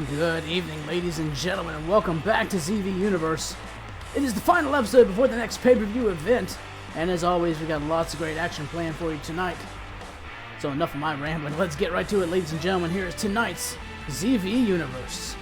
Good evening, ladies and gentlemen, and welcome back to ZV Universe. It is the final episode before the next pay-per-view event, and as always, we got lots of great action planned for you tonight. So enough of my rambling, let's get right to it, ladies and gentlemen. Here is tonight's ZV Universe.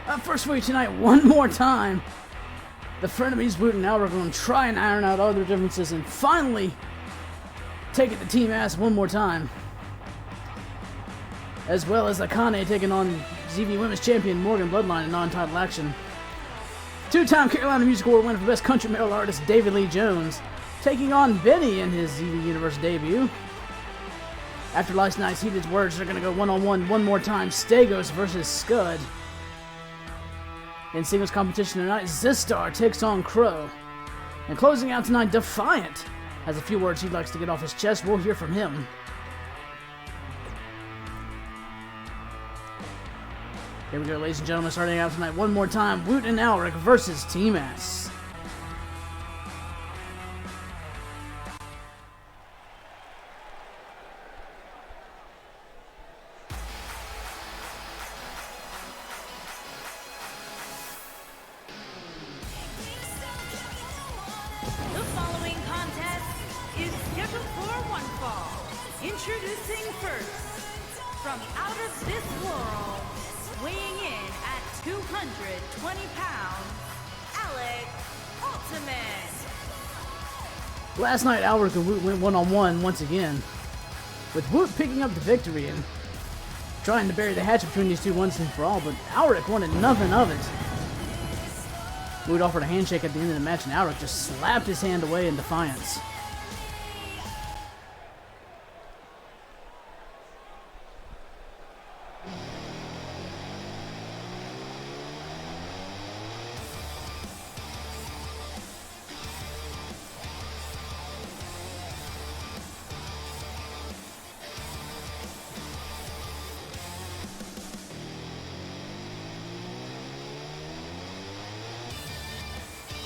Up first for you tonight, one more time, the frenemies Woot and Albert are going to try and iron out all their differences and finally take it to Team Ass one more time. As well as Akane taking on ZV Women's Champion Morgan Bloodline in non-title action. Two-time Carolina Music Award winner for Best Country Metal Artist David Lee Jones taking on Benny in his ZV Universe debut. After last night's heated words, they're going to go one-on-one one more time, Stagos versus Scud. In singles competition tonight, Zistar takes on Crow. And closing out tonight, Defiant has a few words he likes to get off his chest. We'll hear from him. Here we go, ladies and gentlemen, starting out tonight one more time, Woot and Alric versus Team S. Introducing first, from out of this world, weighing in at 220 pounds, Alec Ultimate. Last night, Alric and Woot went one-on-one once again, with Woot picking up the victory and trying to bury the hatchet between these two once and for all, but Alric wanted nothing of it. Woot offered a handshake at the end of the match, and Alric just slapped his hand away in defiance.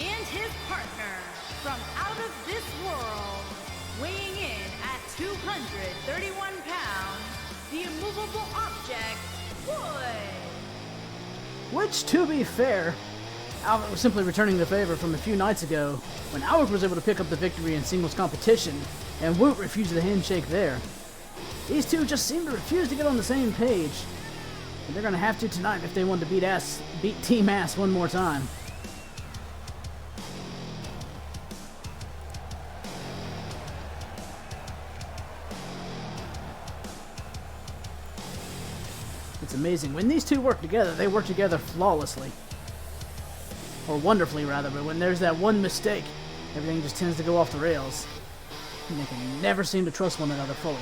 And his partner, from out of this world, weighing in at 231 pounds, the immovable object, Wood. Which, to be fair, Alric was simply returning the favor from a few nights ago, when Alric was able to pick up the victory in singles competition, and Woot refused the handshake there. These two just seem to refuse to get on the same page, and they're going to have to tonight if they want to beat Team Ass one more time. It's amazing. When these two work together, they work together flawlessly. Or wonderfully, rather, but when there's that one mistake, everything just tends to go off the rails. And they can never seem to trust one another fully.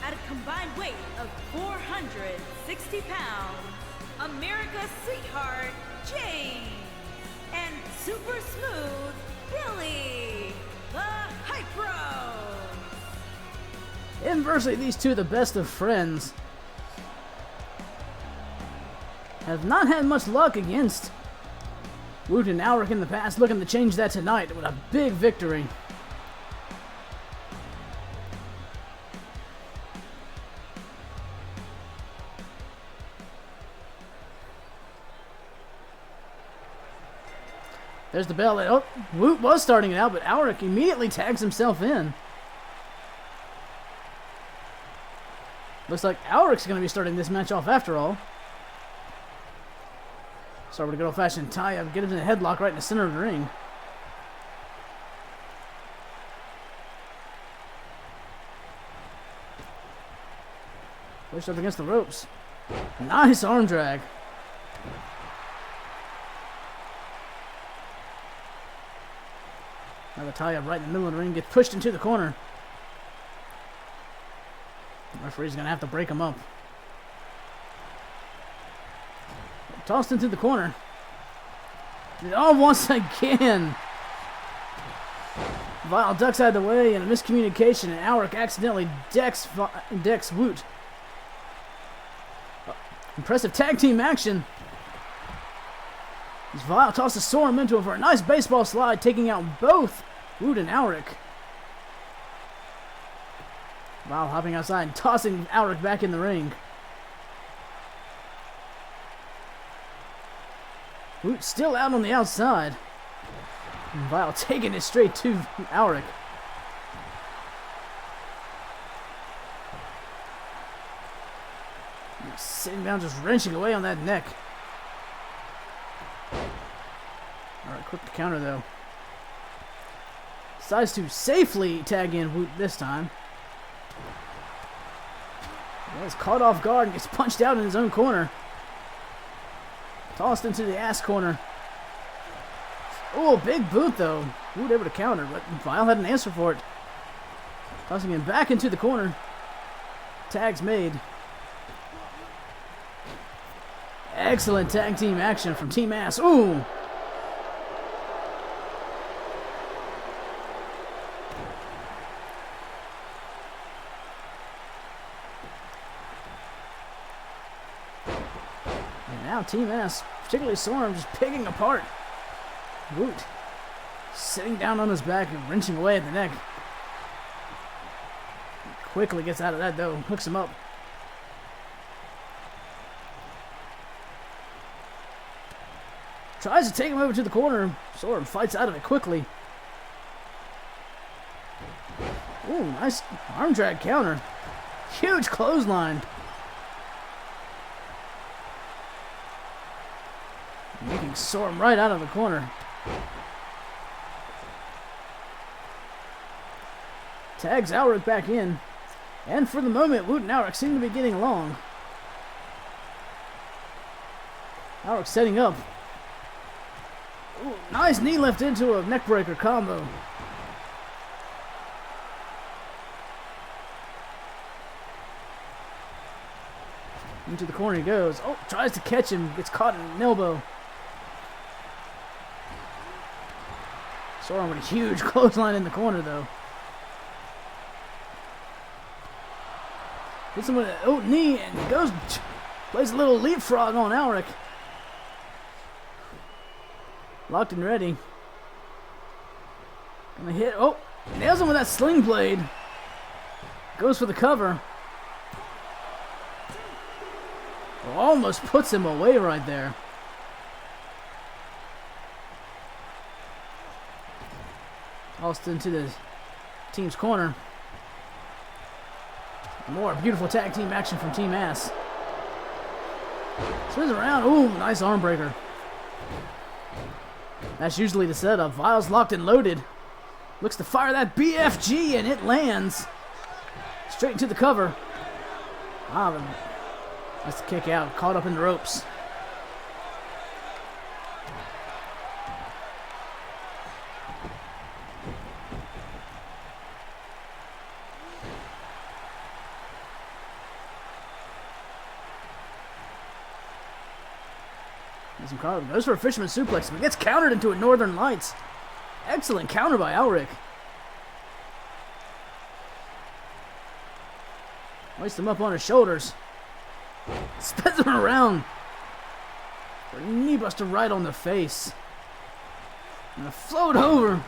At a combined weight of 460 pounds, America's sweetheart, James, and super smooth, Billy, the Hypro. Inversely, these two, the best of friends, have not had much luck against Woot and Alric in the past, looking to change that tonight with a big victory. There's the bell. Oh, Woot was starting it out, but Alric immediately tags himself in. Looks like Alric's going to be starting this match off after all. Start with a good old-fashioned tie-up. Get him in a headlock right in the center of the ring. Pushed up against the ropes. Nice arm drag. Another tie-up right in the middle of the ring. Gets pushed into the corner. The referee's going to have to break him up. Tossed into the corner. Oh, once again. Vile ducks out of the way and a miscommunication, and Alric accidentally decks Woot. Impressive tag team action. As Vile tosses Sorum into him for a nice baseball slide, taking out both Woot and Alric. Vile hopping outside and tossing Alric back in the ring. Woot still out on the outside. And Vile taking it straight to Alric. Sitting down, just wrenching away on that neck. Alright, quick to counter though. Decides to safely tag in Woot this time. He's caught off guard and gets punched out in his own corner. Tossed into the ass corner. Oh, big boot though. Woot able to counter, but Vile had an answer for it. Tossing him back into the corner. Tag's made. Excellent tag team action from Team Ass. Ooh! And now Team Ass, particularly Sorum, just picking apart Woot. Sitting down on his back and wrenching away at the neck. Quickly gets out of that though. Hooks him up. Tries to take him over to the corner. Sorum fights out of it quickly. Ooh, nice arm drag counter. Huge clothesline. Making Sorum right out of the corner. Tags Alric back in. And for the moment, Woot and Alric seem to be getting along. Alric setting up. Ooh, nice knee lift into a neckbreaker combo. Into the corner he goes. Oh, tries to catch him. Gets caught in an elbow. Sorum with a huge clothesline in the corner, though. Hits him with a knee and goes, plays a little leapfrog on Alric. Locked and ready. Gonna hit. Oh, nails him with that sling blade. Goes for the cover. Almost puts him away right there. Tossed into the team's corner. More beautiful tag team action from Team Ass. Spins around. Ooh, nice arm breaker. That's usually the setup. Vile's locked and loaded. Looks to fire that BFG and it lands. Straight into the cover. That's the kick out. Caught up in the ropes. Goes for a fisherman suplex, but gets countered into a Northern Lights. Excellent counter by Alric. Hoists him up on his shoulders. Spins him around. For a knee buster right on the face. And a float over.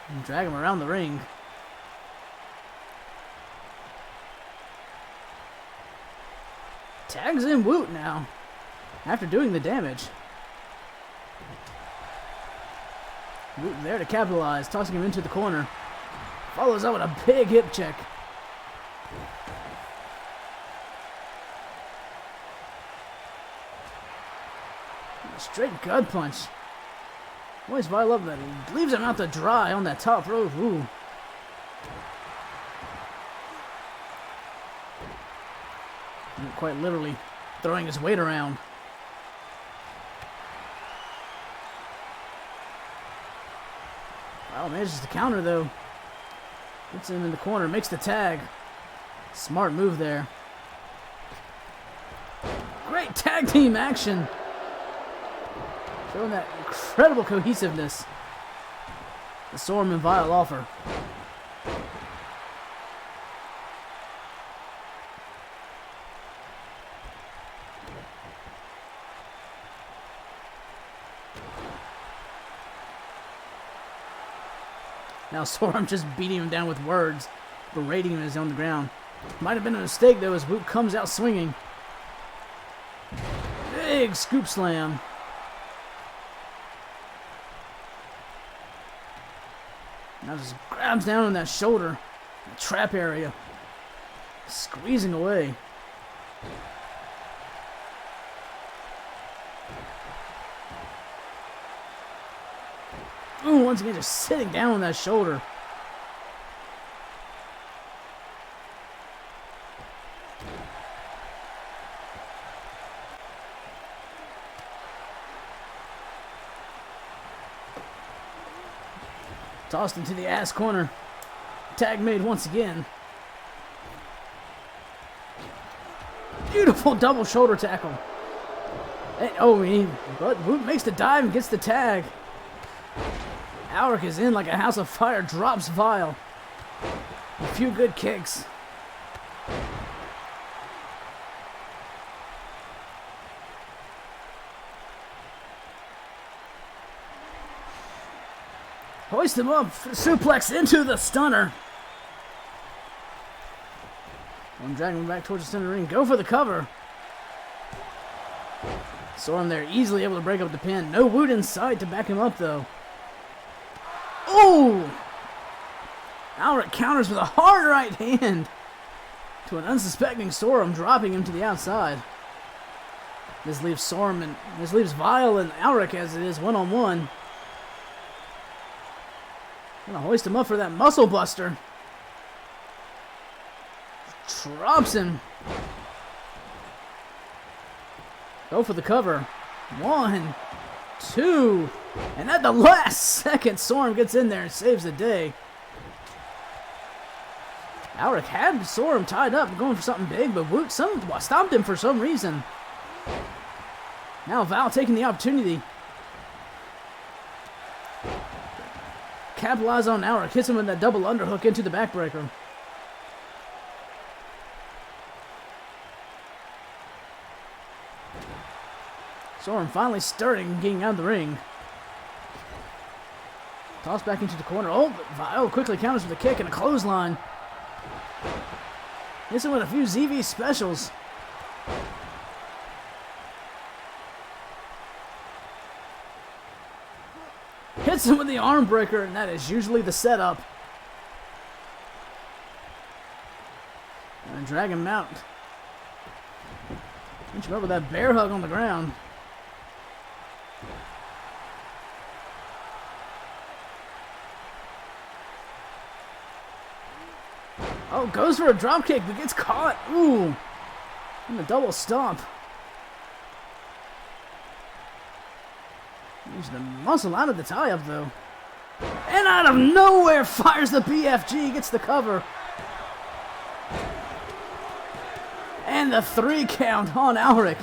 And drag him around the ring. Tags in Woot now, after doing the damage. Woot there to capitalize, tossing him into the corner. Follows up with a big hip check. Straight gut punch. Boys, I love that. He leaves him out to dry on that top rope. Ooh. And quite literally throwing his weight around. Wow, manages to counter though. Gets him in the corner, makes the tag. Smart move there. Great tag team action. Showing that incredible cohesiveness the Storm and Vile offer. Now Storm just beating him down with words, berating him as he's on the ground. Might have been a mistake though as Woot comes out swinging. Big scoop slam. Now just grabs down on that shoulder, the trap area, squeezing away. Ooh, once again just sitting down on that shoulder. Tossed into the ass corner. Tag made once again. Beautiful double shoulder tackle. But Woot makes the dive and gets the tag. Alric is in like a house of fire, drops Vile. A few good kicks. Hoist him up, suplex into the stunner. I'm dragging him back towards the center of the ring. Go for the cover. Storm there, easily able to break up the pin. No Woot in sight to back him up, though. Oh! Alric counters with a hard right hand to an unsuspecting Storm, dropping him to the outside. This leaves Vile and Alric as it is one-on-one. Gonna hoist him up for that muscle buster. Drops him. Go for the cover. 1, 2, and at the last second, Storm gets in there and saves the day. Alric had Storm tied up, going for something big, but Woot stopped him for some reason. Now Val taking the opportunity. Capitalize on Alric, hits him with that double underhook into the backbreaker. Storm finally stirring and getting out of the ring. Toss back into the corner. Oh, but Vile quickly counters with a kick and a clothesline. Hits him with a few ZV specials. Hits him with the arm breaker, and that is usually the setup. And drag him out. Pinch him up with that bear hug on the ground. Oh, goes for a drop kick, but gets caught. Ooh. And a double stomp. Using the muscle out of the tie-up, though. And out of nowhere, fires the BFG, gets the cover. And the 3 count on Alric.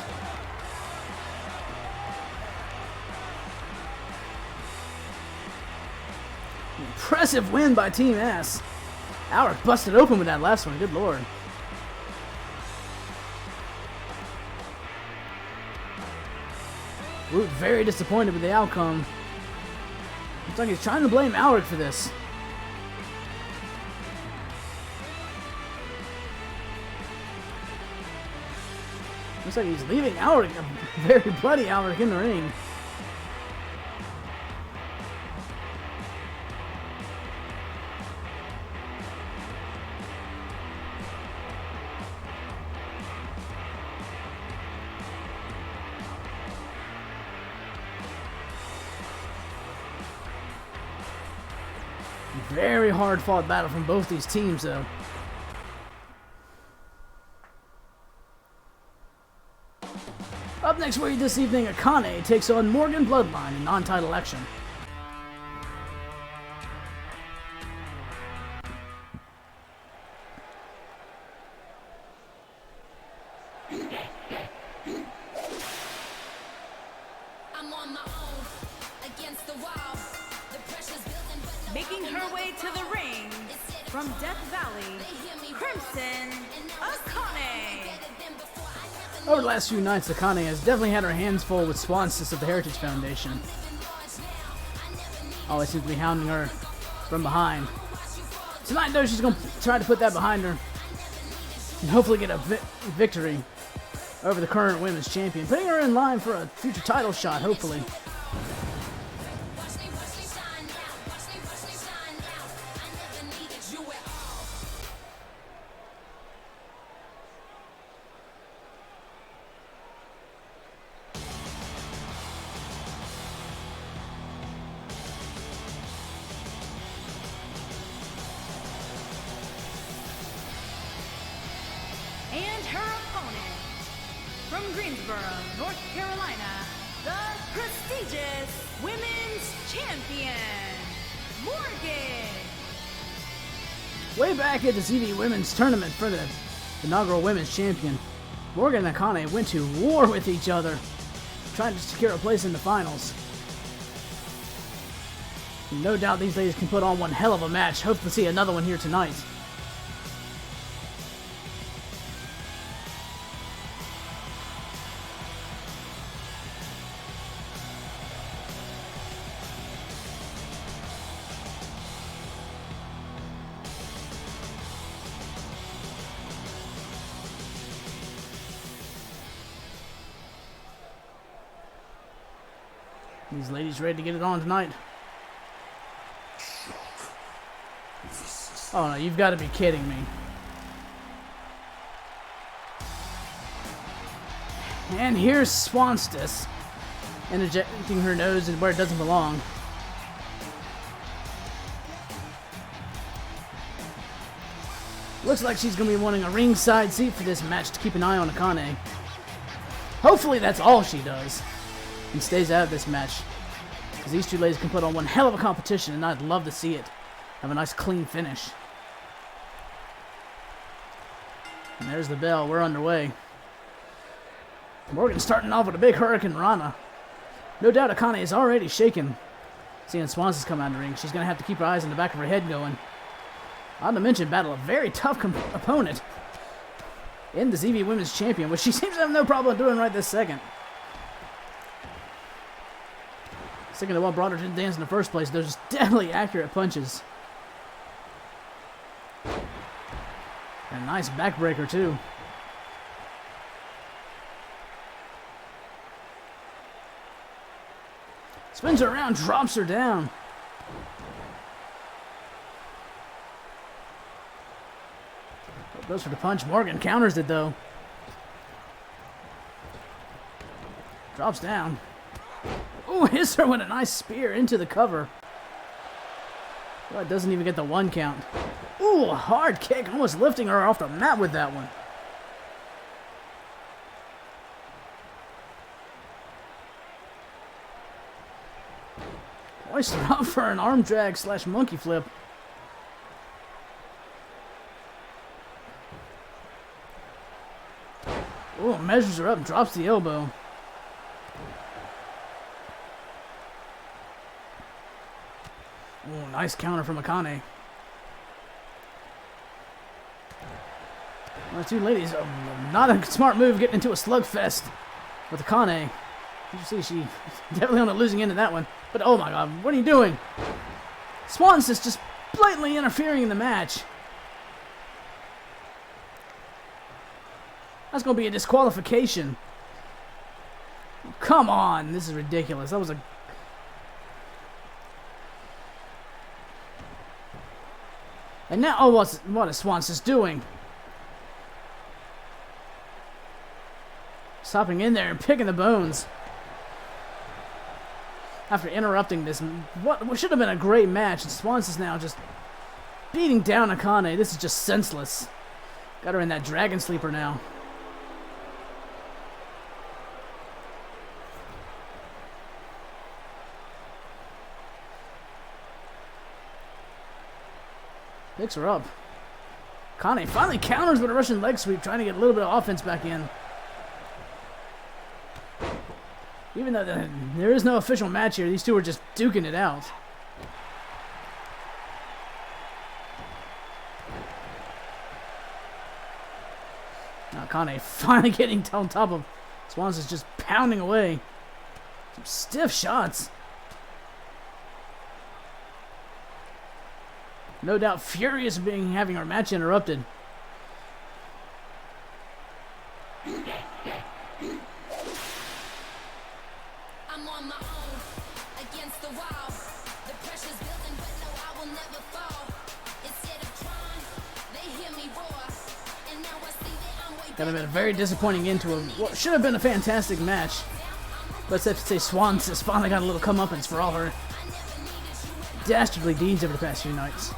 Impressive win by Team S. Alric busted open with that last one, good lord. Woot very disappointed with the outcome. Looks like he's trying to blame Alric for this. Looks like he's leaving Alric, a very bloody Alric, in the ring. Very hard fought battle from both these teams, though. Up next for you this evening, Akane takes on Morgan Bloodline in non-title action. Making her way to the ring, from Death Valley, Crimson Akane. Over the last few nights, Akane has definitely had her hands full with sponsors of the Heritage Foundation. Always seems to be hounding her from behind. Tonight, though, she's going to try to put that behind her and hopefully get a victory over the current women's champion, putting her in line for a future title shot, hopefully. And her opponent, from Greensboro, North Carolina, the prestigious Women's Champion, Morgan. Way back at the ZV Women's Tournament for the inaugural Women's Champion, Morgan and Akane went to war with each other, trying to secure a place in the finals. No doubt these ladies can put on one hell of a match. Hope to see another one here tonight. These ladies ready to get it on tonight. Oh no, you've got to be kidding me. And here's Swanstis interjecting her nose where it doesn't belong. Looks like she's going to be wanting a ringside seat for this match to keep an eye on Akane. Hopefully that's all she does and stays out of this match, because these two ladies can put on one hell of a competition, and I'd love to see it have a nice clean finish. And there's the bell. We're underway. Morgan's starting off with a big Hurricane Rana. No doubt Akane is already shaken seeing Swanson's come out of the ring. She's going to have to keep her eyes in the back of her head going. Not to mention battle a very tough opponent in the ZV Women's Champion, which she seems to have no problem doing right this second. Sticking to what brought her to the dance in the first place. Those deadly accurate punches. And a nice backbreaker, too. Spins her around, drops her down. Goes for the punch. Morgan counters it, though. Drops down. Ooh, hits her with a nice spear into the cover. Well, it doesn't even get the one count. Ooh, a hard kick, almost lifting her off the mat with that one. Hoist her up for an arm drag / monkey flip. Ooh, measures her up, drops the elbow. Ooh, nice counter from Akane. Well, the two ladies, not a smart move getting into a slugfest with Akane. You see, she definitely on the losing end of that one. But oh my god, what are you doing? Swans is just blatantly interfering in the match. That's going to be a disqualification. Come on, this is ridiculous. That was a... And now, oh, what is Swanson's doing? Stopping in there and picking the bones. after interrupting this, what should have been a great match. And Swanson's now just beating down Akane. This is just senseless. Got her in that dragon sleeper now. Picks her up. Akane finally counters with a Russian leg sweep, trying to get a little bit of offense back in. Even though there is no official match here, these two are just duking it out. Now Akane finally getting on top of Swans, is just pounding away. Some stiff shots. No doubt furious of having our match interrupted. I'm on my own, against the wall. The pressure's building, but no, I will never fall. Instead of trying, they hear me roar. And now I see that I'm way Got been a very disappointing end to what should have been a fantastic match. Let's have to say Swans has finally got a little comeuppance for all her dastardly deeds over the past few nights.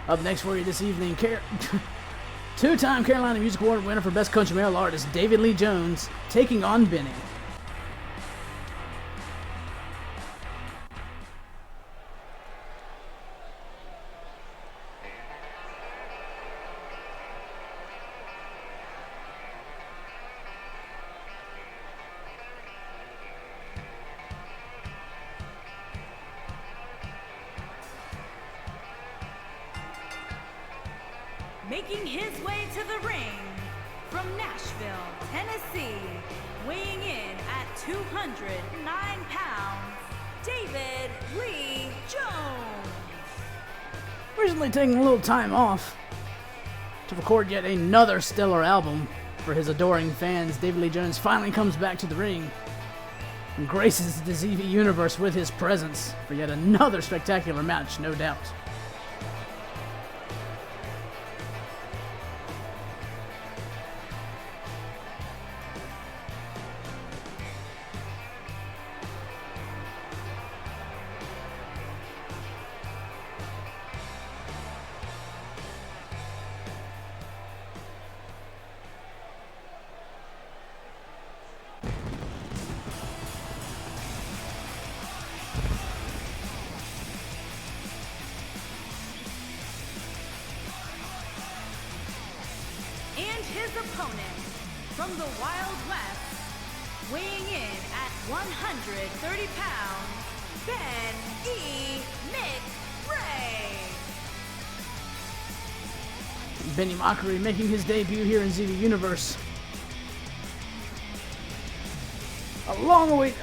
Up next for you this evening, two-time Carolina Music Award winner for Best Country Male Artist, David Lee Jones, taking on Benny. Making his way to the ring from Nashville, Tennessee, weighing in at 209 pounds, David Lee Jones. Recently taking a little time off to record yet another stellar album for his adoring fans, David Lee Jones finally comes back to the ring and graces the ZV Universe with his presence for yet another spectacular match, no doubt. And his opponent from the Wild West, weighing in at 130 pounds, Ben E. McRae. Benny Mockery making his debut here in ZV Universe. A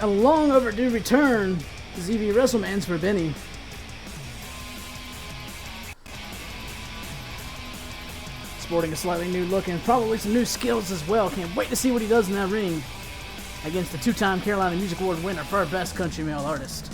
long overdue return to ZV WrestleMans for Benny. Sporting a slightly new look and probably some new skills as well. Can't wait to see what he does in that ring against the two-time Carolina Music Award winner for our Best Country Male Artist.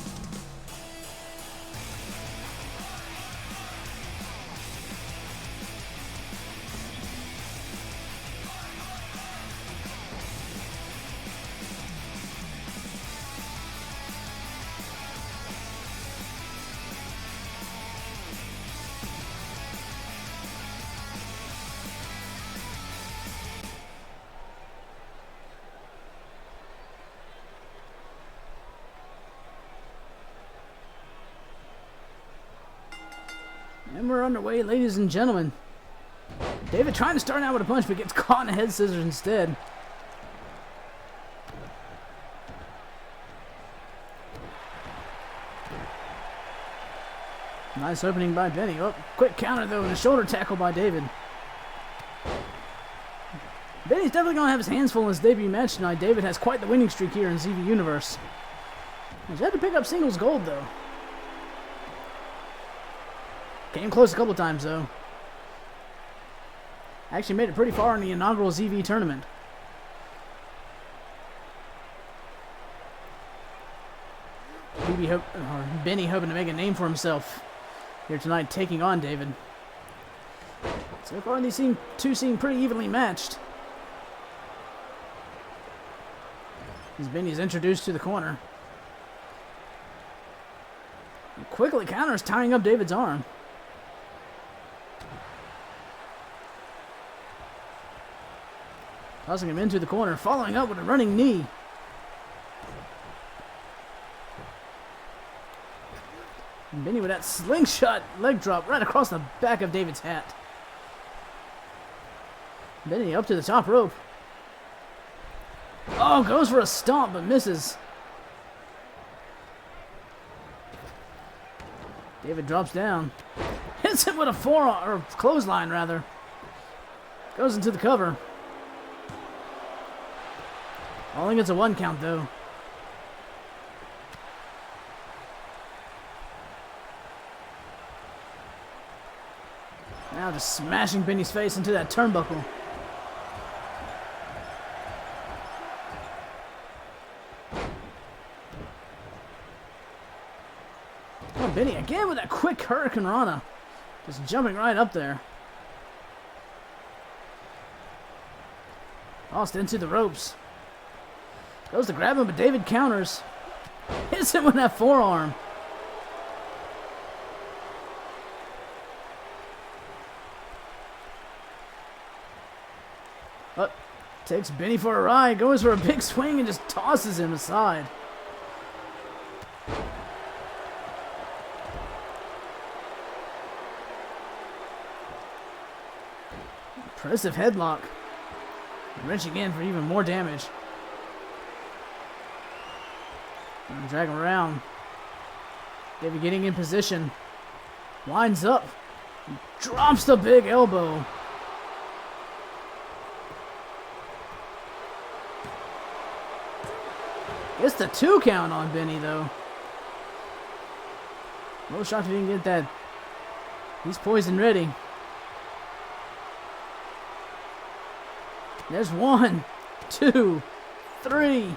And we're underway, ladies and gentlemen. David trying to start out with a punch, but gets caught in a head scissors instead. Nice opening by Benny. Oh, quick counter though, and a shoulder tackle by David. Benny's definitely going to have his hands full in his debut match tonight. David has quite the winning streak here in ZV Universe. He's had to pick up singles gold though. Came close a couple times, though. Actually made it pretty far in the inaugural ZV tournament. Benny hoping to make a name for himself here tonight taking on David. So far, these two seem pretty evenly matched. As Benny's introduced to the corner. And quickly counters, tying up David's arm. Tossing him into the corner, following up with a running knee. And Benny with that slingshot leg drop right across the back of David's hat. Benny up to the top rope. Oh, goes for a stomp but misses. David drops down. Hits him with a forearm, or clothesline rather. Goes into the cover. Only gets a 1 count though. Now just smashing Benny's face into that turnbuckle. Oh, Benny again with that quick Hurricane Rana. Just jumping right up there. Tossed into the ropes. Goes to grab him, but David counters. Hits him with that forearm. Takes Benny for a ride, goes for a big swing and just tosses him aside. Impressive headlock. Wrenching in for even more damage. And drag him around. David getting in position. Winds up. Drops the big elbow. Gets the 2 count on Benny, though. A little shocked he didn't get that. He's poised and ready. There's 1, 2, 3,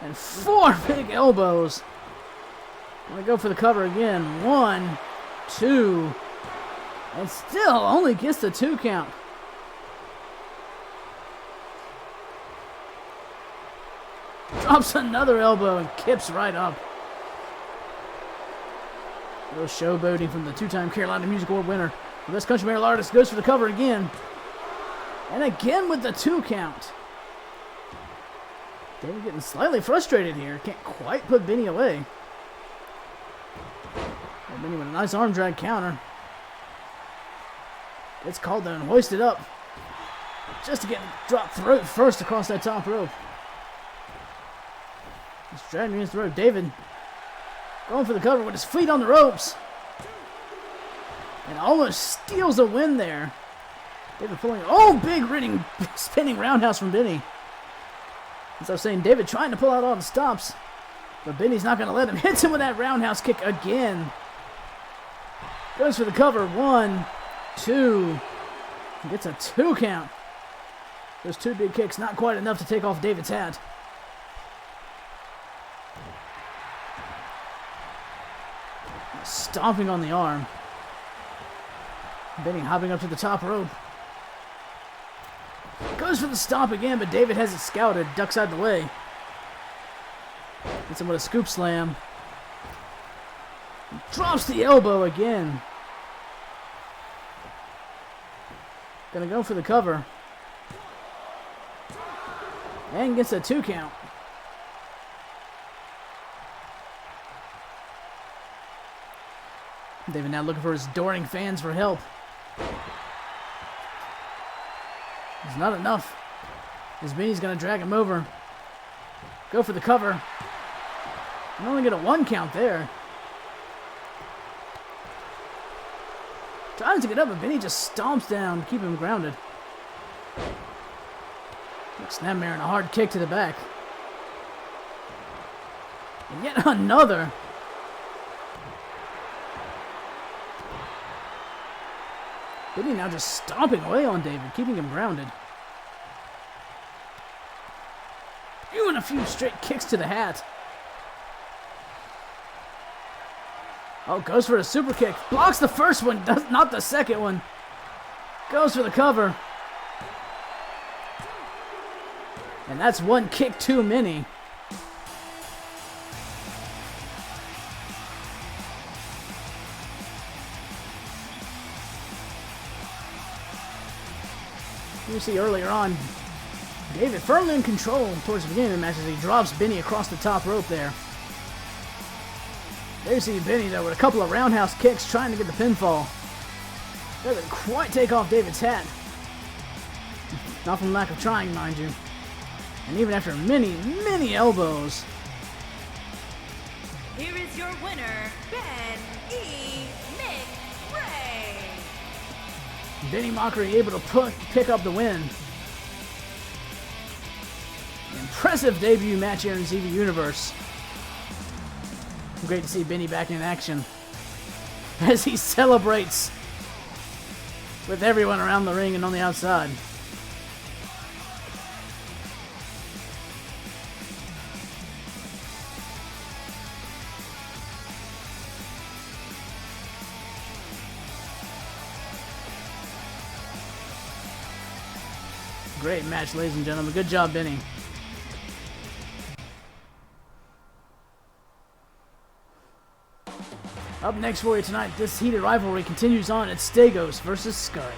and 4 big elbows. Gonna go for the cover again. 1, 2, and still only gets the 2 count. Drops another elbow and kips right up. A little showboating from the 2-time Carolina Music Award winner. The Best Country Male Artist goes for the cover again. And again with the 2 count. David getting slightly frustrated here. Can't quite put Benny away. And Benny with a nice arm drag counter. Gets called down and hoisted up. Just to get dropped throat first across that top rope. He's dragging against the rope. David going for the cover with his feet on the ropes. And almost steals a win there. David pulling, oh, big spinning roundhouse from Benny. As I was saying, David trying to pull out all the stops. But Benny's not going to let him. Hits him with that roundhouse kick again. Goes for the cover. 1, 2. Gets a 2 count. Those 2 big kicks, not quite enough to take off David's hat. Stomping on the arm. Benny hopping up to the top rope. Goes for the stomp again, but David has it scouted. Ducks out of the way. Hits him with a scoop slam. Drops the elbow again. Gonna go for the cover. And gets a 2 count. David now looking for his adoring fans for help. It's not enough. As Benny's going to drag him over. Go for the cover. And only get a 1 count there. Tries to get up, but Benny just stomps down to keep him grounded. Snapmare and a hard kick to the back. And yet another. Benny now just stomping away on David, keeping him grounded. Doing a few straight kicks to the hat. Oh, goes for a super kick. Blocks the first one, does not the second one. Goes for the cover. And that's one kick too many. You see earlier on, David firmly in control towards the beginning of the match as he drops Benny across the top rope there. There you see Benny though with a couple of roundhouse kicks trying to get the pinfall. Doesn't quite take off David's hat. Not from lack of trying, mind you. And even after many, many elbows. Here is your winner, Ben E. McRae. Benny Mockery able to pick up the win. Impressive debut match here in ZV Universe. Great to see Benny back in action as he celebrates with everyone around the ring and on the outside. Great match, ladies and gentlemen. Good job, Benny. Up next for you tonight, this heated rivalry continues on at Stagos versus Scud.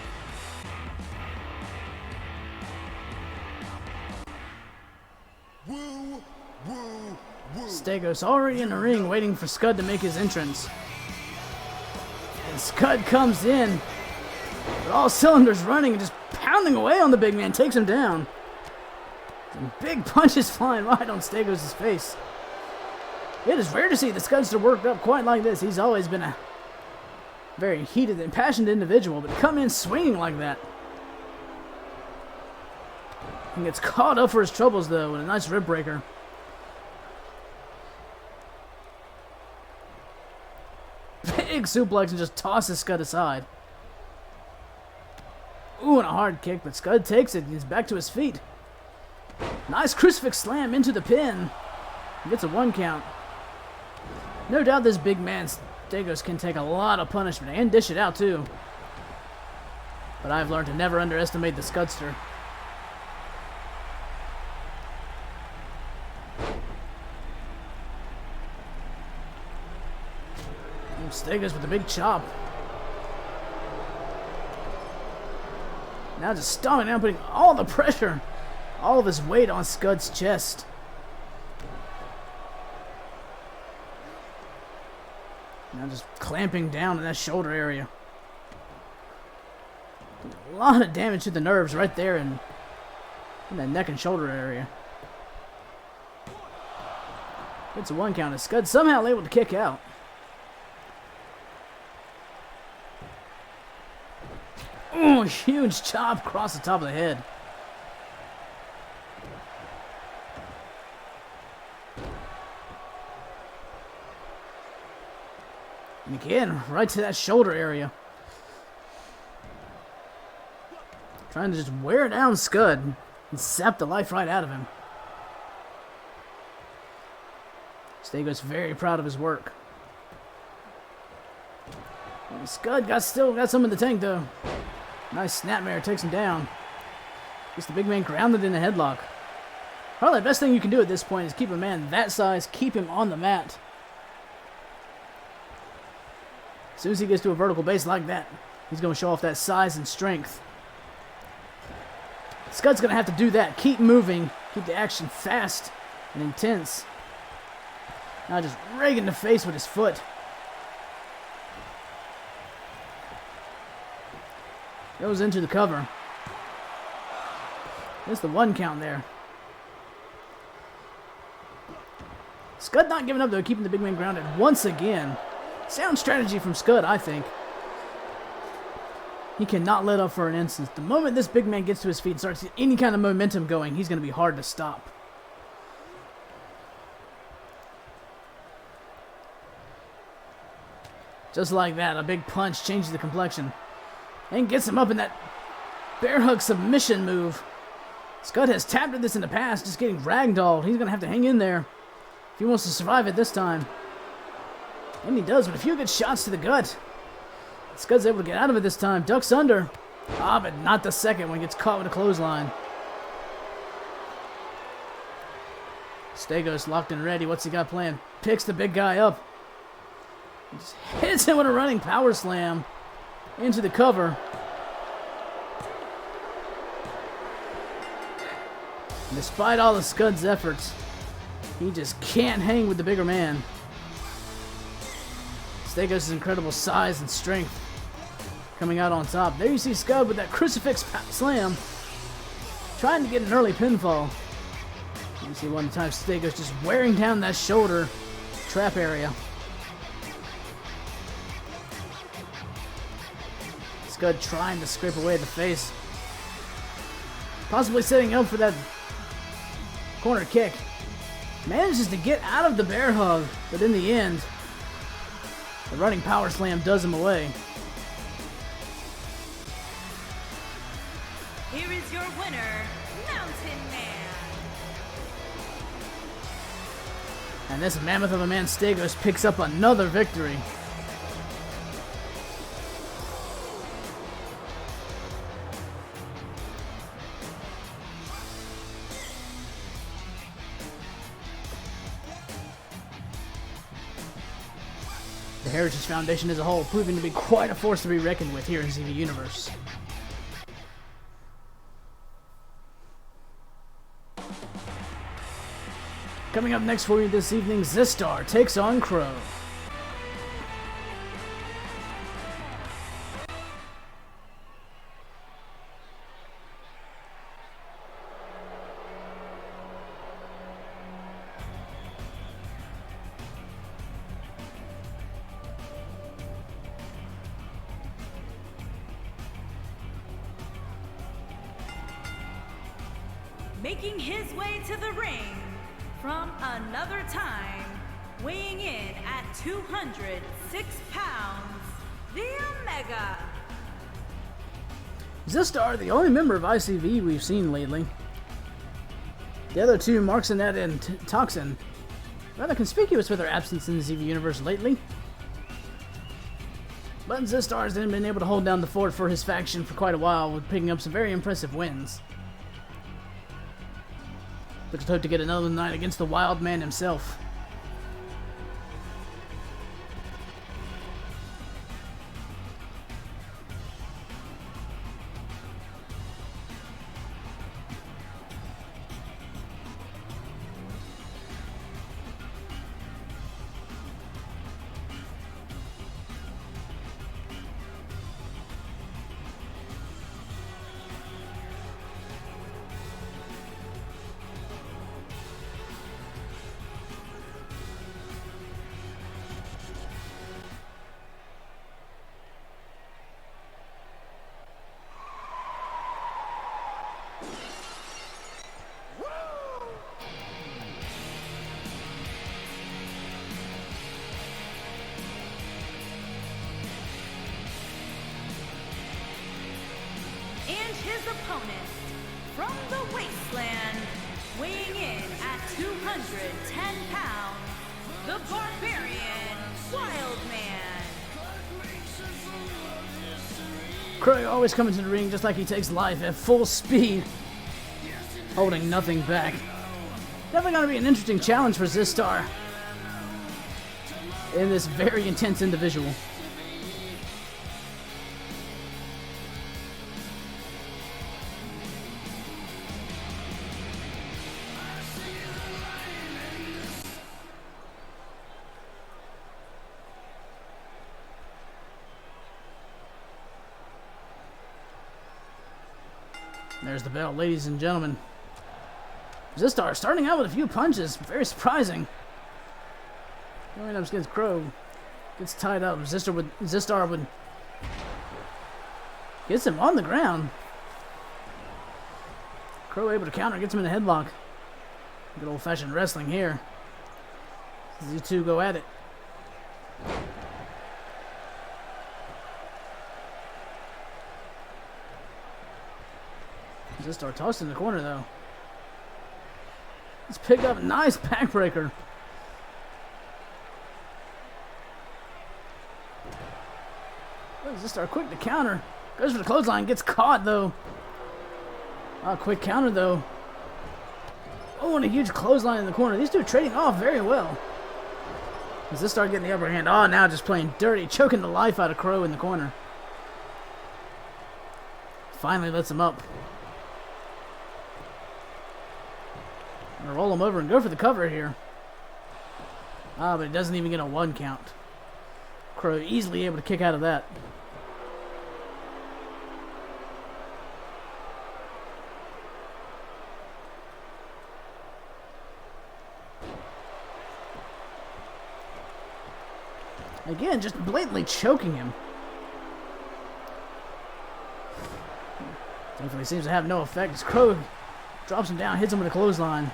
Stagos already in the ring waiting for Scud to make his entrance. And Scud comes in with all cylinders running and just pounding away on the big man, takes him down. Some big punches flying right on Stagos' face. It is rare to see the Scudster worked up quite like this. He's always been a very heated and passionate individual, but to come in swinging like that. He gets caught up for his troubles, though, with a nice rib breaker. Big suplex and just tosses Scud aside. Ooh, and a hard kick, but Scud takes it and he's back to his feet. Nice crucifix slam into the pin. He gets a 1 count. No doubt this big man, Stagos, can take a lot of punishment and dish it out too. But I've learned to never underestimate the Scudster. Stagos with a big chop. Now just stomping down, putting all the pressure, all of his weight on Scud's chest. Now just clamping down in that shoulder area. A lot of damage to the nerves right there in that neck and shoulder area. It's a 1 count. Scud somehow able to kick out. Ooh, huge chop across the top of the head. And again, right to that shoulder area. Trying to just wear down Scud and sap the life right out of him. Stagos very proud of his work. And Scud still got some in the tank though. Nice snapmare, takes him down. Gets the big man grounded in the headlock. Probably the best thing you can do at this point is keep a man that size, keep him on the mat. As soon as he gets to a vertical base like that, he's going to show off that size and strength. Scud's going to have to do that. Keep moving. Keep the action fast and intense. Now just raking the face with his foot. Goes into the cover. There's the 1 count there. Scud not giving up though, keeping the big man grounded once again. Sound strategy from Scud, I think. He cannot let up for an instant. The moment this big man gets to his feet and starts any kind of momentum going, he's going to be hard to stop. Just like that, a big punch changes the complexion. And gets him up in that bear hug submission move. Scud has tapped at this in the past, just getting ragdolled. He's going to have to hang in there if he wants to survive it this time. And he does with a few good shots to the gut. Scud's able to get out of it this time. Ducks under. Ah, but not the second one. Gets caught with a clothesline. Stegos locked and ready. What's he got planned? Picks the big guy up. Just hits him with a running power slam into the cover. And despite all of Scud's efforts, he just can't hang with the bigger man. Stegos' incredible size and strength coming out on top. There you see Scud with that crucifix slam, trying to get an early pinfall. You see one time Stegos just wearing down that shoulder trap area. Scud trying to scrape away the face. Possibly setting up for that corner kick. Manages to get out of the bear hug, but in the end, the running power slam does him away. Here is your winner, Mountain Man. And this mammoth of a man, Stegos, picks up another victory. The Heritage Foundation as a whole proving to be quite a force to be reckoned with here in ZV Universe. Coming up next for you this evening, Zistar takes on Crow. Making his way to the ring from another time, weighing in at 206 pounds, the Omega. Zistar, the only member of ICV we've seen lately. The other two, Marxinet and Toxin, rather conspicuous with their absence in the ZV Universe lately. But Zistar has then been able to hold down the fort for his faction for quite a while, with picking up some very impressive wins. Looks to hope to get another night against the Wild Man himself. And his opponent, from the wasteland, weighing in at 210 pounds, the Barbarian Wild Man. Crow always coming to the ring just like he takes life at full speed, holding nothing back. Definitely going to be an interesting challenge for Zistar in this very intense individual. There's the bell, ladies and gentlemen. Zistar starting out with a few punches. Very surprising. Going up against Crow. Gets tied up. Zistar would gets him on the ground. Crow able to counter, gets him in a headlock. Good old-fashioned wrestling here. These two go at it. Zistar tossed in the corner though. Let's pick up a nice backbreaker. Zistar quick to counter. Goes for the clothesline, gets caught though. Quick counter though. Oh, and a huge clothesline in the corner. These two are trading off very well. Zistar getting the upper hand. Oh, now just playing dirty, choking the life out of Crow in the corner. Finally lets him up. Gonna roll him over and go for the cover here. But it doesn't even get a 1 count. Crow easily able to kick out of that. Again, just blatantly choking him. Definitely seems to have no effect as Crow drops him down, hits him with a clothesline.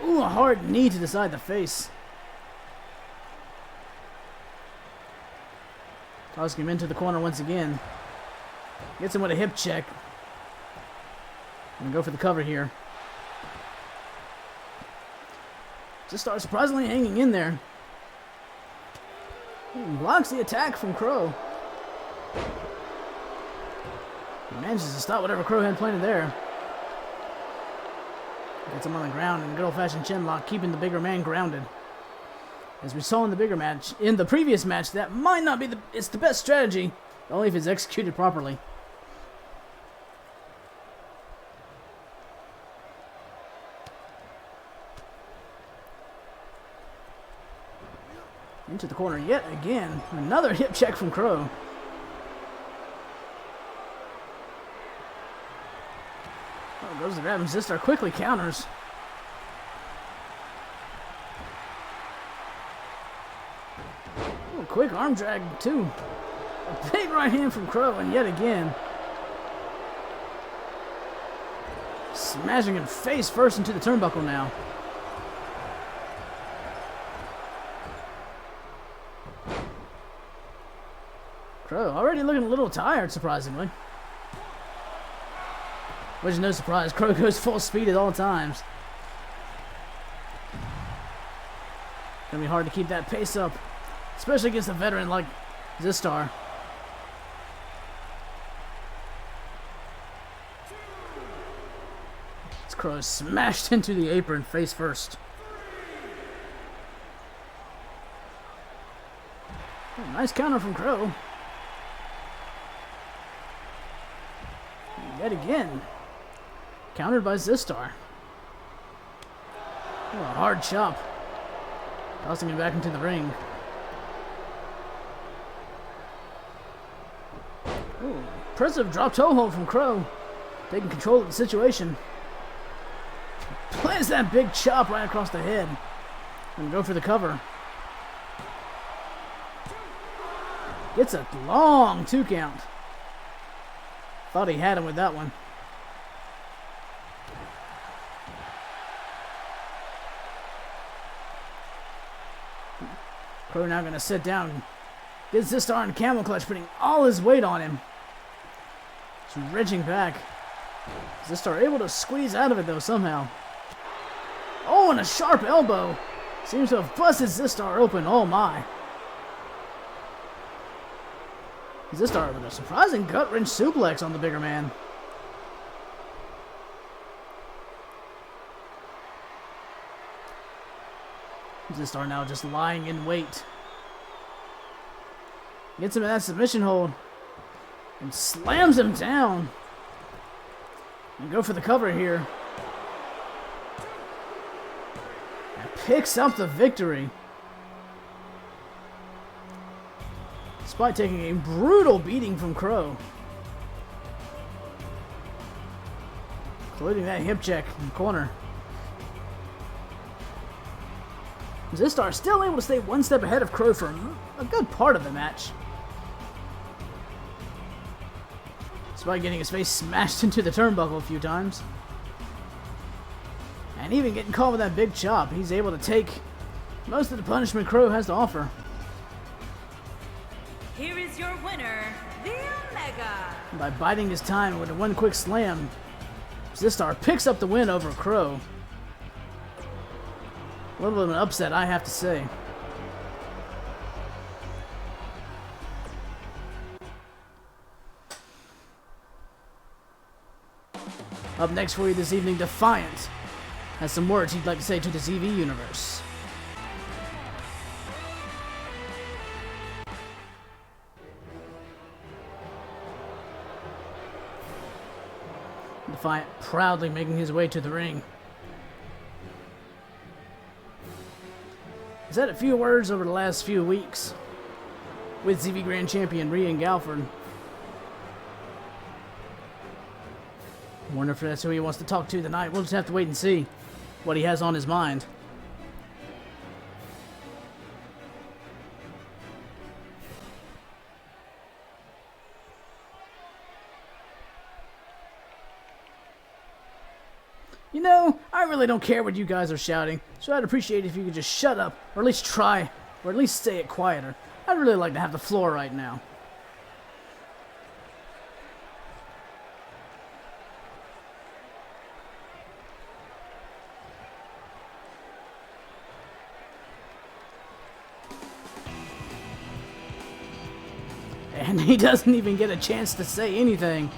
Ooh, a hard knee to the side of the face. Tossing him into the corner once again. Gets him with a hip check. Gonna go for the cover here. Just starts surprisingly hanging in there. Blocks the attack from Crow. He manages to stop whatever Crow had planted there. Gets him on the ground in a good old-fashioned chin lock, keeping the bigger man grounded. As we saw in the previous match, that might not be it's the best strategy, only if it's executed properly. Into the corner yet again. Another hip check from Crow. Oh, goes to grab him. Zistar quickly counters. Oh, quick arm drag too. A big right hand from Crow, and yet again. Smashing him face first into the turnbuckle now. Crow already looking a little tired, surprisingly. Which is no surprise. Crow goes full speed at all times. Gonna be hard to keep that pace up, especially against a veteran like Zistar. This Crow is smashed into the apron face first. Oh, nice counter from Crow. Yet again, countered by Zistar. Oh, a hard chop. Tossing him back into the ring. Ooh, impressive drop toe hold from Crow. Taking control of the situation. Plants that big chop right across the head. And go for the cover. Gets a long 2 count. Thought he had him with that one. Crow now going to sit down. Gets Zistar in camel clutch, putting all his weight on him. Just wrenching back. Zistar able to squeeze out of it though somehow. Oh, and a sharp elbow. Seems to have busted Zistar open. Oh my. Zistar with a surprising gut-wrench suplex on the bigger man. Zistar now just lying in wait. Gets him in that submission hold. And slams him down. And go for the cover here. And picks up the victory. Despite taking a brutal beating from Crow. Including that hip check in the corner. Zistar still able to stay one step ahead of Crow for a good part of the match. Despite getting his face smashed into the turnbuckle a few times. And even getting caught with that big chop, he's able to take most of the punishment Crow has to offer. Here is your winner, the Omega. By biding his time with a one quick slam, Zistar picks up the win over Crow. A little bit of an upset, I have to say. Up next for you this evening, Defiant has some words he'd like to say to the ZV universe. Defiant proudly making his way to the ring. He's had a few words over the last few weeks with ZV Grand Champion Rian Galford. I wonder if that's who he wants to talk to tonight. We'll just have to wait and see what he has on his mind. You know, I really don't care what you guys are shouting, so I'd appreciate it if you could just shut up, or at least try, or at least say it quieter. I'd really like to have the floor right now. And he doesn't even get a chance to say anything,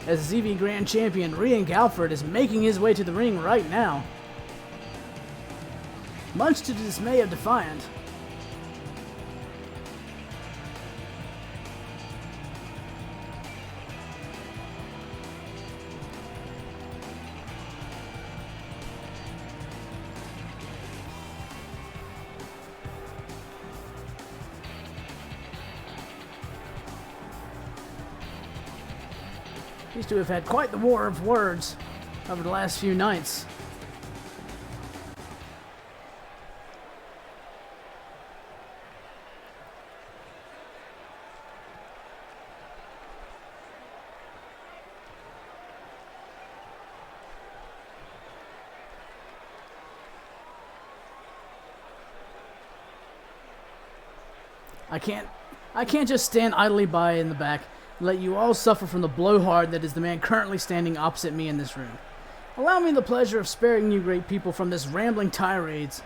as ZV Grand Champion Rian Galford is making his way to the ring right now, much to the dismay of Defiant. These two have had quite the war of words over the last few nights. I can't just stand idly by in the back and let you all suffer from the blowhard that is the man currently standing opposite me in this room. Allow me the pleasure of sparing you great people from this rambling tirades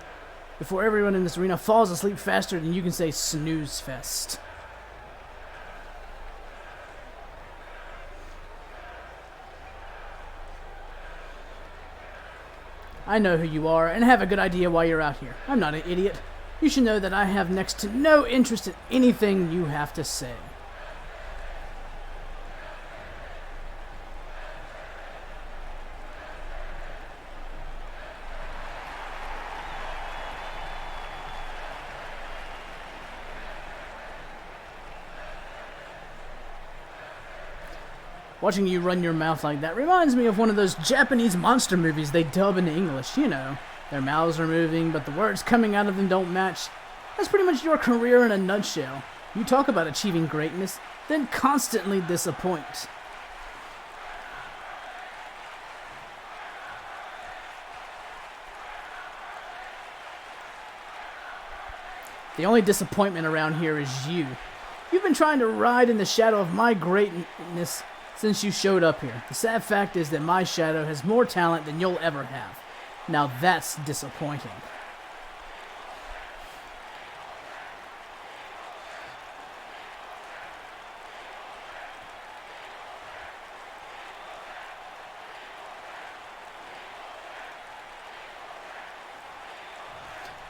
before everyone in this arena falls asleep faster than you can say snooze fest. I know who you are and have a good idea why you're out here. I'm not an idiot. You should know that I have next to no interest in anything you have to say. Watching you run your mouth like that reminds me of one of those Japanese monster movies they dub into English, you know. Their mouths are moving, but the words coming out of them don't match. That's pretty much your career in a nutshell. You talk about achieving greatness, then constantly disappoint. The only disappointment around here is you. You've been trying to ride in the shadow of my greatness since you showed up here. The sad fact is that my shadow has more talent than you'll ever have. Now that's disappointing.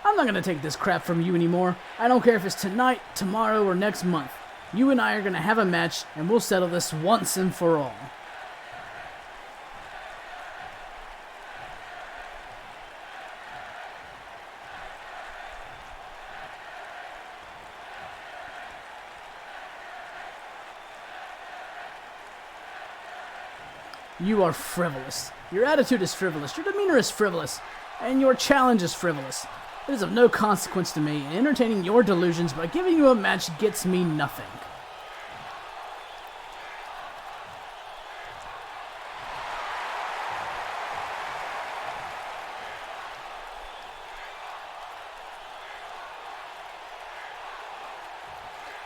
I'm not going to take this crap from you anymore. I don't care if it's tonight, tomorrow, or next month. You and I are going to have a match, and we'll settle this once and for all. You are frivolous. Your attitude is frivolous. Your demeanor is frivolous. And your challenge is frivolous. It is of no consequence to me, and entertaining your delusions by giving you a match gets me nothing.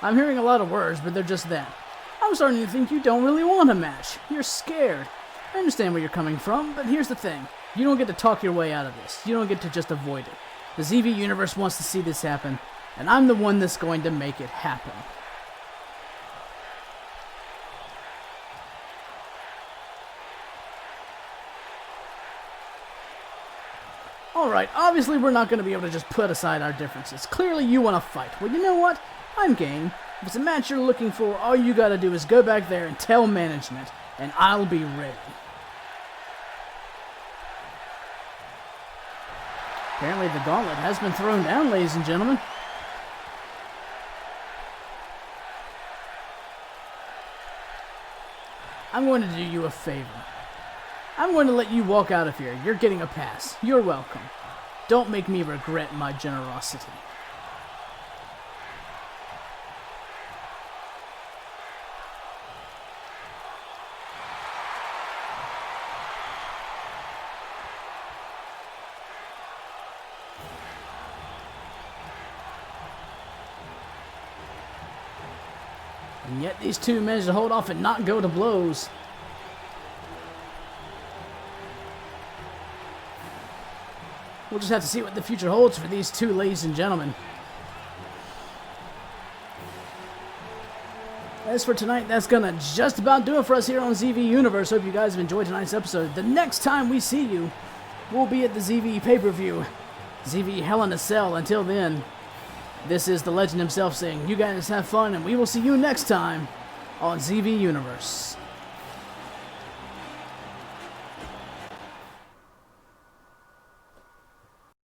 I'm hearing a lot of words, but they're just that. I'm starting to think you don't really want a match. You're scared. I understand where you're coming from, but here's the thing. You don't get to talk your way out of this. You don't get to just avoid it. The ZV Universe wants to see this happen, and I'm the one that's going to make it happen. Alright, obviously we're not going to be able to just put aside our differences. Clearly you want to fight. Well, you know what? I'm game. If it's a match you're looking for, all you got to do is go back there and tell management, and I'll be ready. Apparently the gauntlet has been thrown down, ladies and gentlemen. I'm going to do you a favor. I'm going to let you walk out of here. You're getting a pass. You're welcome. Don't make me regret my generosity. And yet these two managed to hold off and not go to blows. We'll just have to see what the future holds for these two, ladies and gentlemen. As for tonight, that's gonna just about do it for us here on ZV Universe. Hope you guys have enjoyed tonight's episode. The next time we see you, we'll be at the ZV pay-per-view. ZV Hell in a Cell. Until then, this is the legend himself saying, you guys have fun, and we will see you next time on ZV Universe.